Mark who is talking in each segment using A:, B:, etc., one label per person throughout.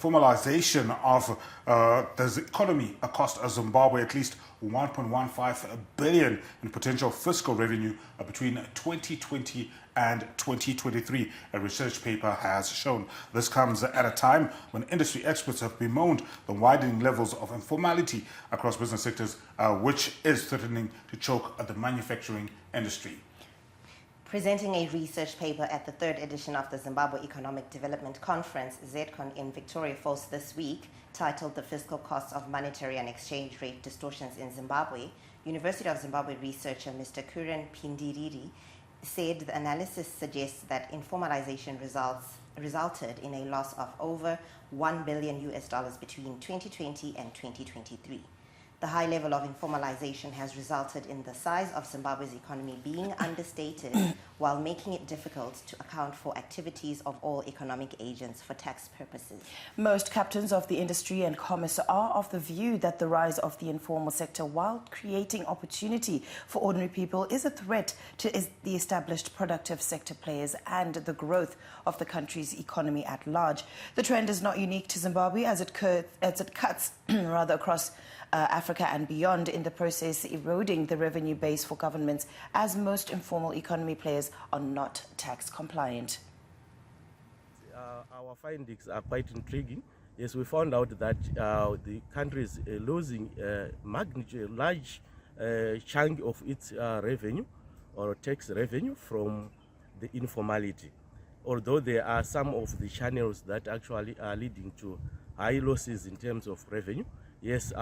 A: informalization of the economy cost Zimbabwe at least 1.15 billion in potential fiscal revenue between 2020 and 2023, a research paper has shown. This comes at a time when industry experts have bemoaned the widening levels of informality across business sectors, which is threatening to choke the manufacturing industry.
B: Presenting a research paper at the third edition of the Zimbabwe Economic Development Conference, ZCON, in Victoria Falls this week, titled The Fiscal Costs of Monetary and Exchange Rate Distortions in Zimbabwe, University of Zimbabwe researcher Mr. Kuren Pindiriri said the analysis suggests that informalization resulted in a loss of over $1 billion between 2020 and 2023. The high level of informalization has resulted in the size of Zimbabwe's economy being understated while making it difficult to account for activities of all economic agents for tax purposes. Most captains of the industry and commerce are of the view that the rise of the informal sector, while creating opportunity for ordinary people, is a threat to the established productive sector players and the growth of the country's economy at large. The trend is not unique to Zimbabwe as it cuts across Africa and beyond, in the process eroding the revenue base for governments, as most informal economy players are not tax compliant.
C: Our findings are quite intriguing. Yes, we found out that the country is losing large chunk of its revenue or tax revenue from the informality. Although there are some of the channels that actually are leading to high losses in terms of revenue. Yes,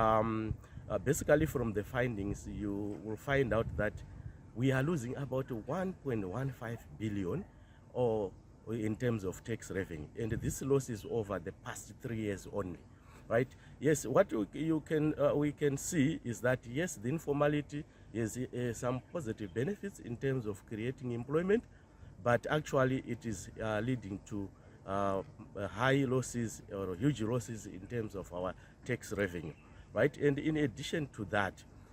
C: basically from the findings, you will find out that we are losing about 1.15 billion or in terms of tax revenue. And this loss is over the past 3 years only, right? Yes, what we can see is that, yes, the informality is some positive benefits in terms of creating employment, but actually it is leading to high losses or huge losses in terms of our tax revenue, right? And in addition to that,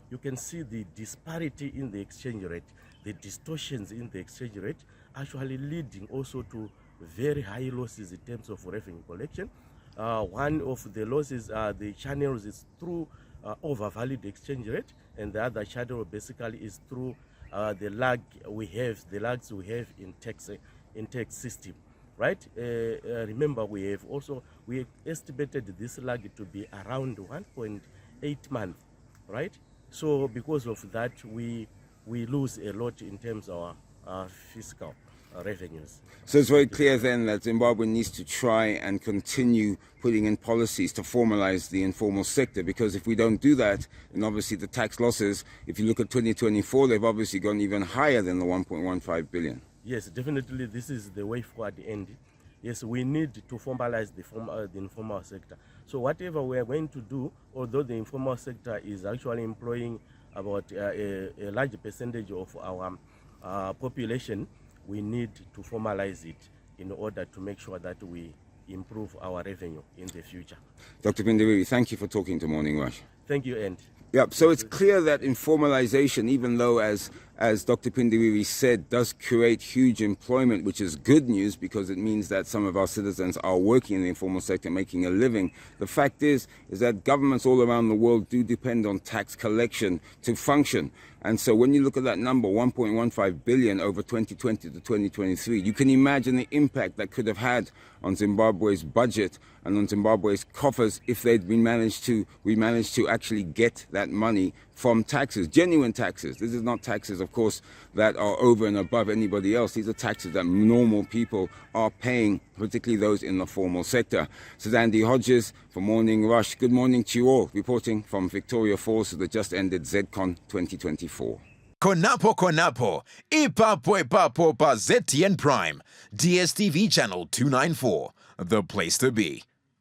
C: you can see the disparity in the exchange rate, the distortions in the exchange rate actually leading also to very high losses in terms of revenue collection. One of the losses, the channels is through overvalued exchange rate, and the other channel basically is through the lags we have in tax system. Right? Remember, we estimated this lag to be around 1.8 months, right? So because of that, we lose a lot in terms of our fiscal revenues.
D: So it's very clear then that Zimbabwe needs to try and continue putting in policies to formalize the informal sector, because if we don't do that, then obviously the tax losses, if you look at 2024, they've obviously gone even higher than the 1.15 billion.
C: Yes, definitely this is the way forward. And yes, we need to formalize the informal sector. So whatever we are going to do, although the informal sector is actually employing about a large percentage of our population, we need to formalize it in order to make sure that we improve our revenue in the future.
D: Dr. Pindiriri, thank you for talking to Morning Rush.
C: Thank you, Andy.
D: Yep, so it's clear that informalization, even though, as Dr. Pindiriri said, does create huge employment, which is good news because it means that some of our citizens are working in the informal sector, making a living. The fact is that governments all around the world do depend on tax collection to function. And so when you look at that number, 1.15 billion over 2020 to 2023, you can imagine the impact that could have had on Zimbabwe's budget and on Zimbabwe's coffers if we managed to actually get that money from taxes, genuine taxes. This is not taxes, of course, that are over and above anybody else. These are taxes that normal people are paying, particularly those in the formal sector. This is Andy Hodges for Morning Rush. Good morning to you all, reporting from Victoria Falls to the just ended ZCON 2024.
E: Konapo, ipapo pa ZTN Prime, DSTV channel 294, the place to be.